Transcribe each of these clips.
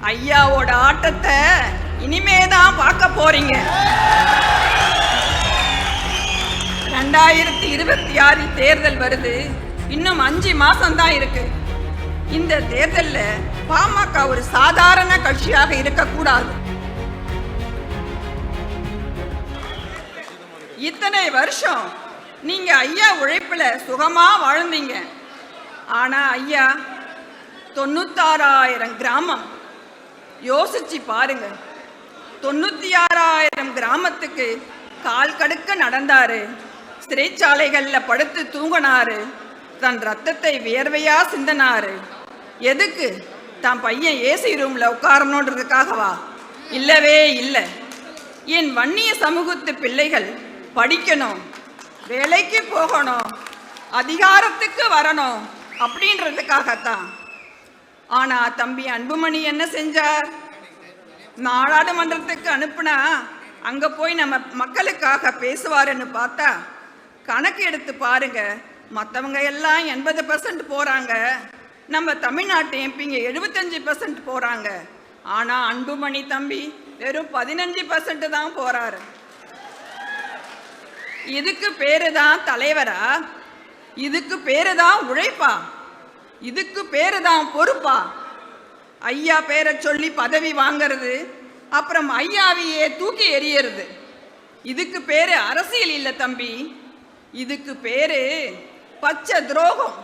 ஐயாவோட ஆட்டத்தை இனிமேதான் பார்க்க போறீங்க. 2026 தேர்தல் வருது. இன்னும் 5 மாசம் தான் இருக்கு. இந்த தேர்தல்ல பாமக ஒரு சாதாரண கட்சியாக இருக்கக்கூடாது. இத்தனை வருஷம் நீங்க ஐயா உழைப்புல சுகமா வாழ்ந்தீங்க. ஆனா ஐயா 96,000 கிராமம் யோசிச்சு பாருங்க. 96,000 கிராமத்துக்கு கால் கடுக்க நடந்தாரு. சிறைச்சாலைகள்ல படுத்து தூங்கினாரு. தன் ரத்தத்தை வியர்வையா சிந்தனாரு. எதுக்கு? தான் பையன் ஏசி ரூம்ல உட்காரணுன்றதுக்காகவா? இல்லவே இல்லை. என் வன்னிய சமூகத்து பிள்ளைகள் படிக்கணும், வேலைக்கு போகணும், அதிகாரத்துக்கு வரணும் அப்படின்றதுக்காகத்தான். ஆனா தம்பி அன்புமணி என்ன செஞ்சார்? நாடாளுமன்றத்துக்கு அனுப்புனா அங்க போய் நம்ம மக்களுக்காக பேசுவாருன்னு பார்த்தா கணக்கு எடுத்து பாருங்க. மற்றவங்க எல்லாம் 80% போறாங்க. நம்ம தமிழ்நாட்டு எம்பிங்க 75% போறாங்க. ஆனா அன்புமணி தம்பி வெறும் 15% தான் போறாரு. இதுக்கு பேரு தான் தலைவரா? இதுக்கு பேரு தான் உழைப்பா? இதுக்கு பேரு தான் பொறுப்பா? ஐயா பேரை சொல்லி பதவி வாங்கிறது, அப்புறம் ஐயாவையே தூக்கி எறியறது. இதுக்கு பேரு அரசியல் இல்லை தம்பி. இதுக்கு பேரு பச்சை துரோகம்.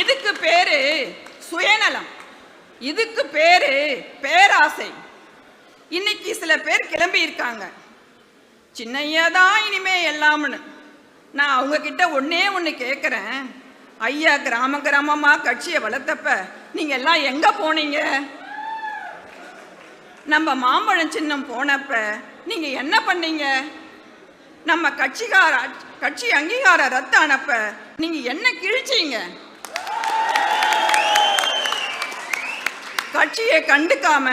இதுக்கு பேரு சுயநலம். இதுக்கு பேரு பேராசை. இன்னைக்கு சில பேர் கிளம்பி இருக்காங்க, சின்னையா தான் இனிமே எல்லாம்னு. நான் அவங்க கிட்ட ஒண்ணு கேட்குறேன். ஐயா கிராம கிராமமா கட்சியை வளர்த்தப்ப நீங்க எல்லாம் எங்க போனீங்க? நம்ம மாம்பழம் சின்னம் போனப்ப நீங்க என்ன பண்ணீங்க? நம்ம கட்சி அங்கீகார ரத்து ஆனப்ப நீங்க என்ன கிழிச்சீங்க? கட்சியை கண்டுக்காம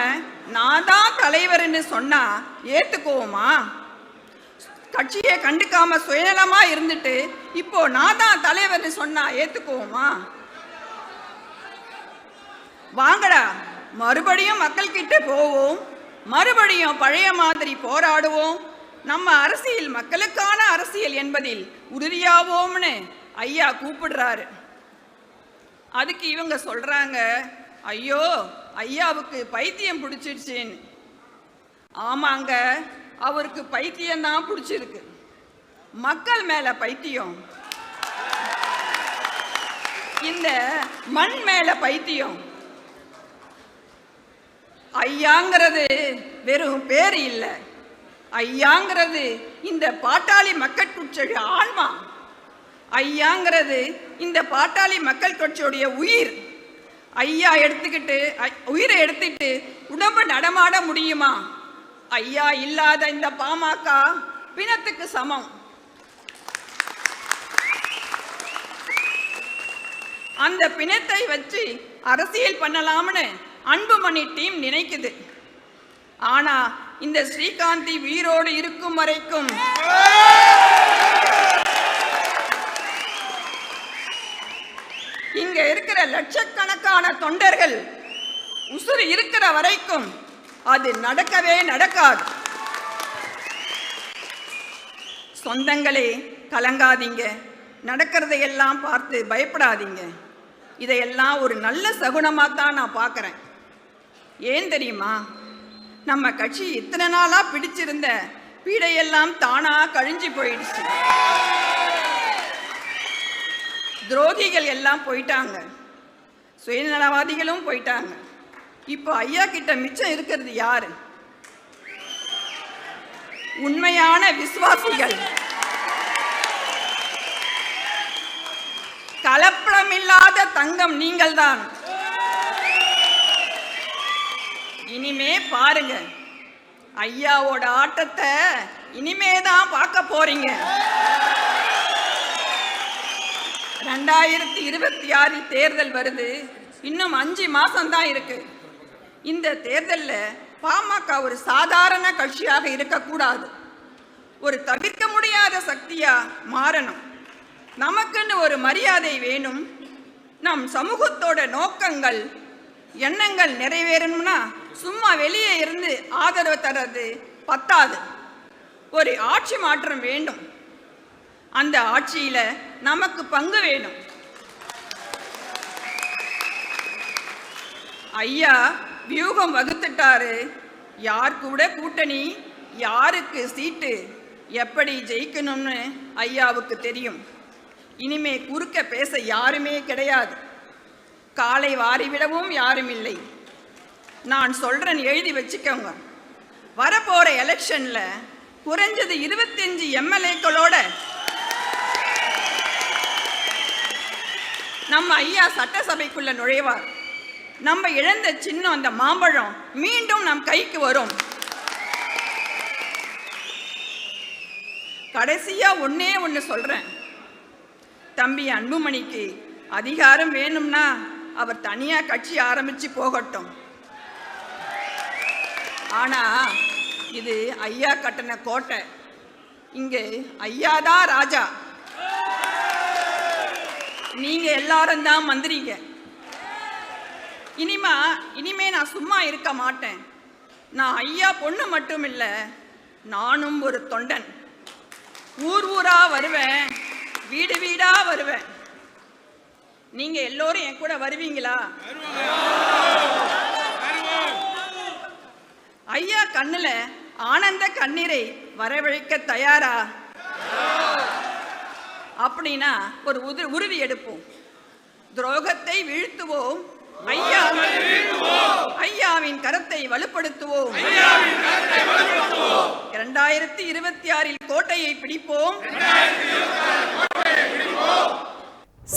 நான் தான் தலைவர்னு சொன்னா ஏத்துக்குவோமா? கட்சியை கண்டுக்காம சுயநலமா இருந்துட்டு இப்போ நான் தான் தலைவர்னு சொன்னா ஏத்துக்குவோமா? வாங்கடா, மறுபடியும் மக்கள் கிட்ட போவோம், மறுபடியும் பழைய மாதிரி போராடுவோம். நம்ம அரசியல் மக்களுக்கான அரசியல் என்பதில் உறுதியாவோம்னு ஐயா கூப்பிடுறாரு. அதுக்கு இவங்க சொல்றாங்க, ஐயோ ஐயாவுக்கு பைத்தியம் பிடிச்சிருச்சுன்னு. ஆமாங்க, அவருக்கு பைத்தியம் தான் பிடிச்சிருக்கு. மக்கள் மேல பைத்தியம், இந்த மண் மேல பைத்தியம். ஐயாங்கிறது வெறும் பேர் இல்லை. ஐயாங்கிறது இந்த பாட்டாளி மக்கள் கட்சியுடைய ஆன்மா. ஐயாங்கிறது இந்த பாட்டாளி மக்கள் கட்சியுடைய உயிர். ஐயா உயிரை எடுத்துக்கிட்டு உடம்பு நடமாட முடியுமா? ஐயா இல்லாத இந்த பாமக பிணத்துக்கு சமம். அந்த பிணத்தை வச்சு அரசியல் பண்ணலாம்னு அன்புமணி டீம் நினைக்குது. ஆனா இந்த ஸ்ரீகாந்தி உயிரோடு இருக்கும் வரைக்கும் இங்க இருக்கிற லட்சக்கணக்கான தொண்டர்கள் உசுறு இருக்கிற வரைக்கும் அது நடக்கவே நடக்காது. சொந்தங்களே கலங்காதீங்க, நடக்கிறதையெல்லாம் பார்த்து பயப்படாதீங்க. இதையெல்லாம் ஒரு நல்ல சகுனமாக தான் நான் பார்க்குறேன். ஏன் தெரியுமா? நம்ம கட்சி இத்தனை நாளாக பிடிச்சிருந்த பீடையெல்லாம் தானா கழிஞ்சு போயிடுச்சு. துரோகிகள் எல்லாம் போயிட்டாங்க, சுயநலவாதிகளும் போயிட்டாங்க. இப்போ ஐயா கிட்ட மிச்சம் இருக்கிறது யாரு? உண்மையான விசுவாசிகள், கலப்படமில்லாத தங்கம் நீங்கள் தான். இனிமே பாருங்க, ஐயாவோட ஆட்டத்தை இனிமேதான் பார்க்க போறீங்க. 2026 தேர்தல் வருது. இன்னும் 5 மாசம் தான் இருக்கு. இந்த தேர்தலில் பாமக ஒரு சாதாரண கட்சியாக இருக்கக்கூடாது. ஒரு தவிர்க்க முடியாத சக்தியா மாறணும். நமக்குன்னு ஒரு மரியாதை வேணும். நம் சமூகத்தோட நோக்கங்கள் எண்ணங்கள் நிறைவேறணும்னா சும்மா வெளியே இருந்து ஆதரவு தர்றது பத்தாது. ஒரு ஆட்சி மாற்றம் வேண்டும். அந்த ஆட்சியில நமக்கு பங்கு வேணும். ஐயா வியூகம் வகுத்துட்டாரு. யார் கூட கூட்டணி, யாருக்கு சீட்டு, எப்படி ஜெயிக்கணும்னு ஐயாவுக்கு தெரியும். இனிமே குறுக்க பேச யாருமே கிடையாது. காலை வாரிவிடவும் யாரும் இல்லை. நான் சொல்றேன், எழுதி வச்சுக்கோங்க. வரப்போற எலெக்ஷன்ல குறைஞ்சது 25 எம்எல்ஏக்களோட நம்ம ஐயா சட்டசபைக்குள்ள நுழைவார். நம்ம இழந்த சின்னம் அந்த மாம்பழம் மீண்டும் நம் கைக்கு வரும். கடைசியா ஒன்னே ஒன்று சொல்றேன். தம்பி அன்புமணிக்கு அதிகாரம் வேணும்னா அவர் தனியா கட்சி ஆரம்பிச்சு போகட்டும். ஆனா இது ஐயா கட்டின கோட்டை. இங்கு ஐயாதான் ராஜா. நீங்க எல்லாரும் தான் மந்திரிங்க. இனிமே நான் சும்மா இருக்க மாட்டேன். நான் ஐயா பொண்ணு மட்டும் இல்லை, நானும் ஒரு தொண்டன். ஊர் ஊரா வருவேன், வீடு வீடா வருவேன். நீங்க எல்லோரும் என் கூட வருவீங்களா? ஐயா கண்ணுல ஆனந்த கண்ணீரை வரவழைக்க தயாரா? அப்படின்னா ஒரு உறுதி எடுப்போம். துரோகத்தை வீழ்த்துவோம், ஐயாவின் கரத்தை வலுப்படுத்துவோம். 2026 கோட்டையை பிடிப்போம்.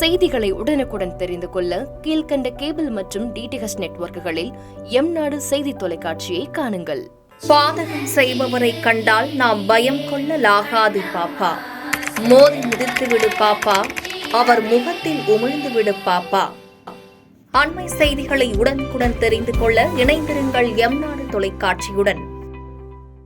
செய்திகளை உடனுக்குடன் தெரிந்து கொள்ள கீழ்கண்ட கேபிள் மற்றும் டிடிஎச் நெட்வொர்க்குகளில் எம்நாடு செய்தி தொலைக்காட்சியை காணுங்கள். பாதகம் செய்பவரை கண்டால் நாம் பயம் கொள்ளலாகாது பாப்பா. மோதி மிதித்துவிடு பாப்பா, அவர் முகத்தில் உமிழ்ந்துவிடு பாப்பா. அண்மை செய்திகளை உடனுக்குடன் தெரிந்து கொள்ள இணைந்திருங்கள் எம்நாடு தொலைக்காட்சியுடன்.